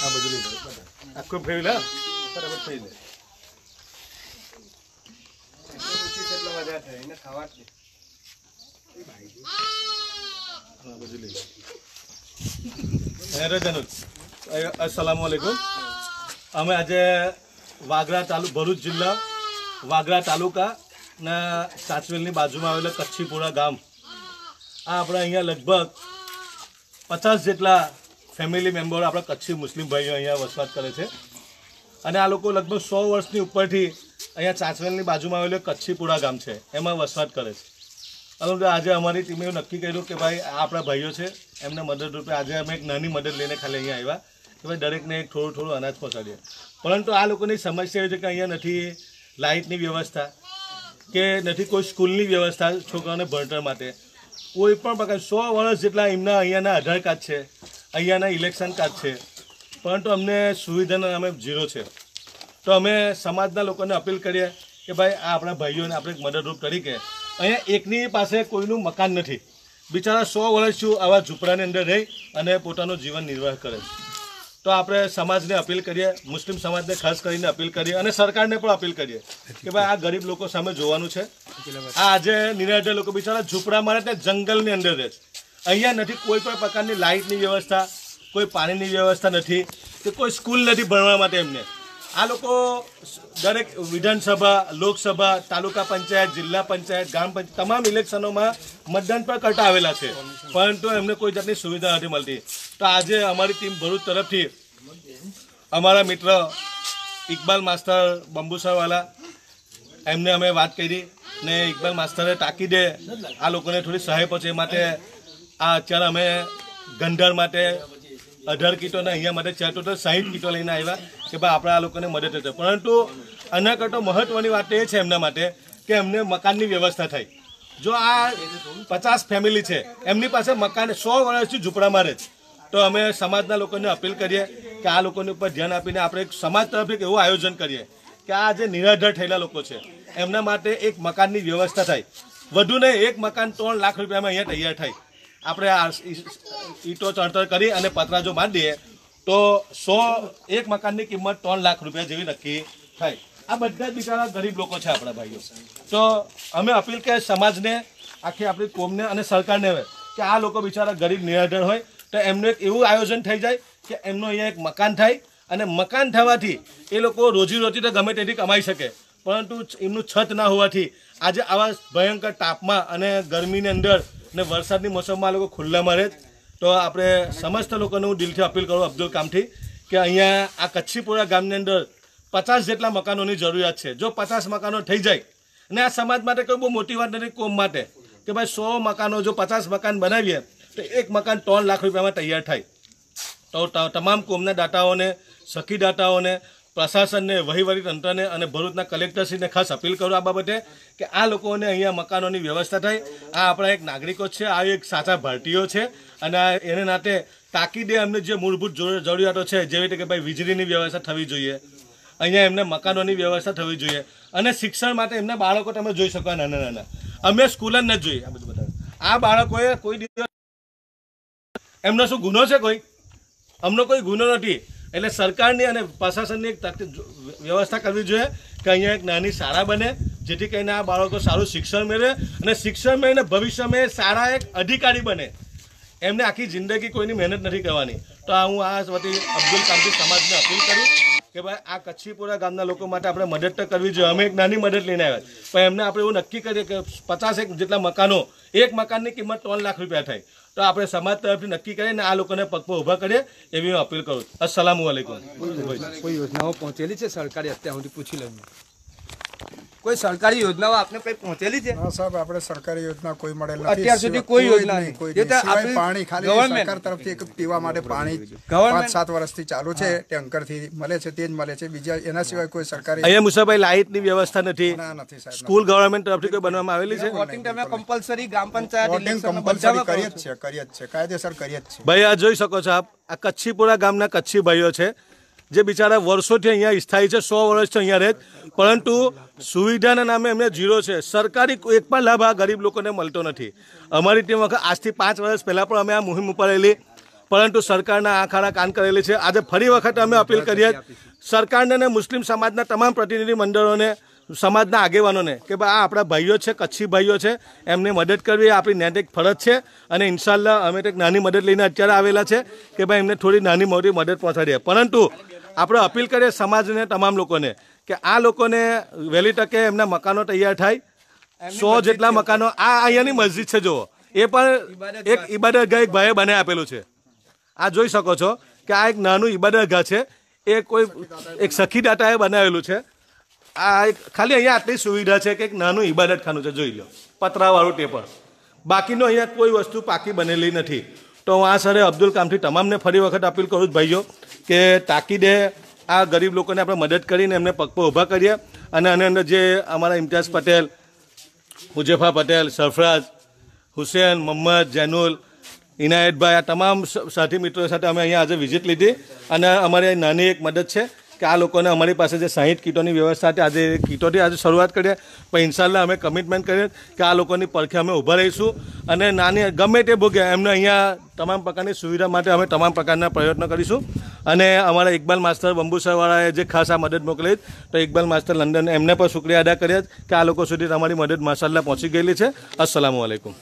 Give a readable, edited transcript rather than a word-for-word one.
આ બધું લઈ લે આખો ફેરી લે બરાબર થઈ લે એટલો વધારે થાય એને ખાવા જ હા બધું લઈ લે રજાનું अस्सलामु अलैकुम અમે આજે વાગરા ભરૂચ જિલ્લા વાગરા તાલુકાના સાચવેલની બાજુમાં આવેલા કચ્છીપુરા ગામ આ આપણે અહીંયા લગભગ 50 જેટલા ફેમિલી મેમ્બર આપણા કચ્છી મુસ્લિમ ભાઈઓ અહીંયા વસવાટ કરે છે અને આ લોકો લગભગ 100 વર્ષની ઉપરથી અહીંયા સાચવેલની બાજુમાં આવેલું કચ્છીપુરા ગામ છે એમાં વસવાટ કરે છે પરંતુ આજે અમારી ટીમે નક્કી કર્યું કે ભાઈ આ આપણા ભાઈઓ છે એમને મદદ રૂપે આજે અમે એક નાની મદદ લઈને ખાલી અહીંયા આવ્યા કે ભાઈ દરેકને એક થોડું થોડું અનાજ પહોંચાડીએ પરંતુ આ લોકોની સમસ્યા એ છે કે અહીંયા નથી લાઇટની વ્યવસ્થા કે નથી કોઈ સ્કૂલની વ્યવસ્થા છોકરાઓને ભણતર માટે કોઈ પણ પ્રકાર 100 વર્ષ જેટલા એમના અહીંયાના આધાર કાર્ડ છે અહીંયાના ઇલેક્શન કાર્ડ છે પરંતુ અમને સુવિધાના અમે ઝીરો છે તો અમે સમાજના લોકોને અપીલ કરીએ કે ભાઈ આ આપણા ભાઈઓને આપણે મદદરૂપ તરીકે અહીંયા એકની પાસે કોઈનું મકાન નથી બિચારા 100 વર્ષથી આવા ઝૂંપડાની અંદર રહી અને પોતાનું જીવન નિર્વાહ કરે છે તો આપણે સમાજને અપીલ કરીએ મુસ્લિમ સમાજને ખાસ કરીને અપીલ કરીએ અને સરકારને પણ અપીલ કરીએ કે ભાઈ આ ગરીબ લોકો સામે જોવાનું છે આ આજે નિરાધાર લોકો બિચારા ઝૂંપડામાં રહે ત્યાં જંગલની અંદર રહે છે અહીંયા નથી કોઈ પણ પ્રકારની લાઇટની વ્યવસ્થા કોઈ પાણીની વ્યવસ્થા નથી કે કોઈ સ્કૂલ નથી ભણવા માટે એમને આ લોકો દરેક વિધાનસભા લોકસભા તાલુકા પંચાયત જિલ્લા પંચાયત ગ્રામ પંચાયત તમામ ઇલેક્શનોમાં મતદાન પણ કરતા આવેલા છે પરંતુ એમને કોઈ જાતની સુવિધા નથી મળતી તો આજે અમારી ટીમ ભરૂચ તરફથી અમારા મિત્ર ઇકબાલ માસ્ટર બંબુસરવાલા એમને અમે વાત કરી ને ઇકબાલ માસ્ટરે તાકીદે આ લોકોને થોડી સહાય પહોંચે એ માટે આ અત્યારે અમે ગંધાર માટે 18 કીટોને અહીંયા માટે 60 કીટો લઈને આવ્યા કે ભાઈ આપણે આ લોકોને મદદ થશે પરંતુ આના કરતાં મહત્ત્વની વાત એ છે એમના માટે કે એમને મકાનની વ્યવસ્થા થાય જો આ 50 ફેમિલી છે એમની પાસે મકાન 100 વર્ષથી ઝૂંપડામાં રહે તો અમે સમાજના લોકોને અપીલ કરીએ કે આ લોકોની ઉપર ધ્યાન આપીને આપણે એક સમાજ તરફથી એક એવું આયોજન કરીએ કે આ જે નિરાધાર થયેલા લોકો છે એમના માટે એક મકાનની વ્યવસ્થા થાય વધુ નહીં એક મકાન 3 લાખ રૂપિયામાં અહીંયા તૈયાર થાય આપણે ઈંટો ચણતર કરી અને પતરા જો બાંધી દઈએ તો એક મકાનની કિંમત 3 લાખ રૂપિયા જેવી નક્કી થાય આ બધા જ બિચારા ગરીબ લોકો છે આપણા ભાઈઓ તો અમે અપીલ કે સમાજને આખી આપણી કોમને અને સરકારને હવે કે આ લોકો બિચારા ગરીબ નિરાધાર હોય તો એમનું એક એવું આયોજન થઈ જાય કે એમનું અહીંયા એક મકાન થાય અને મકાન થવાથી એ લોકો રોજીરોટી તો ગમે તેથી કમાઈ શકે પરંતુ એમનું છત ના હોવાથી આજે આવા ભયંકર તાપમાં અને ગરમીની અંદર ને વરસાદની મોસમમાં લોકો ખુલ્લામાં રહે તો આપણે સમસ્ત લોકોને હું દિલથી અપીલ કરું અબ્દુલ કામથી કે અહીંયા આ કચ્છીપુરા ગામની અંદર 50 જેટલા મકાનોની જરૂરિયાત છે જો 50 મકાનો થઈ જાય અને આ સમાજ માટે કોઈ બહુ મોટી વાત નથી કોમ માટે કે ભાઈ 100 મકાનો જો 50 મકાન બનાવીએ તો એક મકાન 3 લાખ રૂપિયામાં તૈયાર થાય તો તમામ કોમના દાતાઓને સખી દાતાઓને પ્રશાસનને વહીવટી તંત્રને અને ભરૂચના કલેક્ટરશ્રીને ખાસ અપીલ કરું આ બાબતે કે આ લોકોને અહીંયા મકાનોની વ્યવસ્થા થાય આ આપણા એક નાગરિકો છે આ એક સાચા ભારતીયો છે અને એને નાતે તાકીદે એમને જે મૂળભૂત જરૂરિયાતો છે જેવી રીતે કે ભાઈ વીજળીની વ્યવસ્થા થવી જોઈએ અહીંયા એમને મકાનોની વ્યવસ્થા થવી જોઈએ અને શિક્ષણ માટે એમના બાળકો તમે જોઈ શકો નાના નાના અમે સ્કૂલ જ ન જોઈએ આ બધું બતાવે આ બાળકોએ કોઈ દિવસ એમનો શું ગુનો છે કોઈ અમનો કોઈ ગુનો નથી એટલે સરકારની અને પ્રશાસનની એક વ્યવસ્થા કરવી જોઈએ કે અહીંયા એક નાની શાળા બને જેથી કરીને આ બાળકો સારું શિક્ષણ મેળવે અને શિક્ષણ મેળવીને ભવિષ્યમાં સારા એક અધિકારી બને એમને આખી જિંદગી કોઈની મહેનત નથી કરવાની તો હું આ વતી અબ્દુલ કામથી સમાજને અપીલ કરું કે ભાઈ આ કચ્છીપુરા ગામના લોકો માટે આપણે મદદ તો કરવી જોઈએ અમે એક નાની મદદ લઈને આવ્યા પણ એમને આપણે એવું નક્કી કરીએ કે 50 જેટલા મકાનો એક મકાનની કિંમત 3 લાખ રૂપિયા થાય તો આપણે સમાજ તરફથી નક્કી કરીને આ લોકોને પગ પર ઊભા કરીએ એવી હું અપીલ કરું અસ્સલામુ અલૈકુમ કોઈ યોજનાઓ પહોંચેલી છે સરકારી અત્યાર સુધી પૂછી લઉં કોઈ સરકારી યોજનાઓ આપને કઈ પહોંચેલી છે હા સાહેબ આપણે સરકારી યોજના કોઈ મળેલ નથી અત્યાર સુધી કોઈ યોજના નહીં જે તો આપણે પાણી ખાલી સરકાર તરફથી એક પીવા માટે પાણી 5-7 વર્ષથી ચાલુ છે ટેન્કર થી મળે છે તે જ મળે છે બીજા એના સિવાય કોઈ સરકારી અહીંયા મુસાભાઈ લાઇટની વ્યવસ્થા નથી નથી સાહેબ સ્કૂલ ગવર્નમેન્ટ તરફથી કોઈ બનાવવામાં આવેલી છે વોટિંગ ટાઈમે કમ્પલસરી ગ્રામ પંચાયત વોટિંગ કમ્પલસરી કરીએ જ છે કાયદેસર કરીએ જ છે ભાઈ આ જોઈ શકો છો આપ આ કચ્છીપુરા ગામના કચ્છી ભાઈઓ છે જે બિચારા વર્ષોથી અહીંયા સ્થાયી છે, 100 વર્ષથી અહીંયા રહે, પરંતુ સુવિધાના નામે એમને ઝીરો છે. સરકારી એક પણ લાભ આ ગરીબ લોકોને મળતો નથી. અમારી ટીમ વખત આજથી 5 વર્ષ પહેલાં પણ અમે આ મુહિમ ઉપાડેલી, પરંતુ સરકારના આંખ આડા કાન કરેલી છે. આજે ફરી વખત અમે અપીલ કરીએ સરકારને અને મુસ્લિમ સમાજના તમામ પ્રતિનિધિ મંડળોને, સમાજના આગેવાનોને કે ભાઈ આ આપણા ભાઈઓ છે, કચ્છી ભાઈઓ છે, એમને મદદ કરવી એ આપણી નૈતિક ફરજ છે. અને ઇન્શાલ્લાહ અમે એક નાની મદદ લઈને અત્યારે આવેલા છે કે ભાઈ એમને થોડી નાની મોટી મદદ પહોંચાડીએ. પરંતુ આપણે અપીલ કરીએ સમાજને, તમામ લોકોને કે આ લોકોને વહેલી તકે એમના મકાનો તૈયાર થાય. 100 જેટલા મકાનો આ અહીંયાની મસ્જિદ છે, જુઓ, એ પણ એક ઇબાદતગાહ એક ભાઈએ બનાવી આપેલું છે. આ જોઈ શકો છો કે આ એક નાનું ઇબાદતગાહ છે, એ કોઈ એક સખી દાતાએ બનાવેલું છે. આ એક ખાલી અહીંયા આટલી સુવિધા છે કે એક નાનું ઇબાદતખાનું છે, જોઈ લો, પતરાવાળું તે પણ. બાકીનો અહીંયા કોઈ વસ્તુ પાકી બનેલી નથી. તો હું આ સરે અબ્દુલ કામથી તમામને ફરી વખત અપીલ કરું છું ભાઈઓ કે તાકીદે આ ગરીબ લોકોને આપણે મદદ કરીને એમને પગ પર ઊભા કરીએ. અને આની અંદર જે અમારા ઇમ્તિયાઝ પટેલ, હુજેફા પટેલ, સરફરાજ, હુસેન, મોહમ્મદ, જૈનુલ, ઇનાયતભાઈ, આ તમામ સાથી મિત્રો સાથે અમે અહીંયા આજે વિઝિટ લીધી. અને અમારી નાની એક મદદ છે કે આ લોકોને અમારી પાસે જે 60 કીટોની વ્યવસ્થા હતી, આજે કીટોથી આજે શરૂઆત કરીએ, પણ ઇન્શાલ્લાહ અમે કમિટમેન્ટ કરીએ કે આ લોકોની પડખે અમે ઊભા રહીશું. અને નાની ગમે તે ભોગે એમને અહીંયા તમામ પ્રકારની સુવિધા માટે અમે તમામ પ્રકારના પ્રયત્નો કરીશું. અને અમારા ઇકબાલ માસ્ટર બંબુસરવાળાએ જે ખાસ આ મદદ મોકલી, તો ઇકબાલ માસ્ટર લંડન, એમને પણ શુક્રિયા અદા કરીએ કે આ લોકો સુધી તમારી મદદ માશાલ્લાહ પહોંચી ગયેલી છે. અસ્સલામુ અલૈકુમ.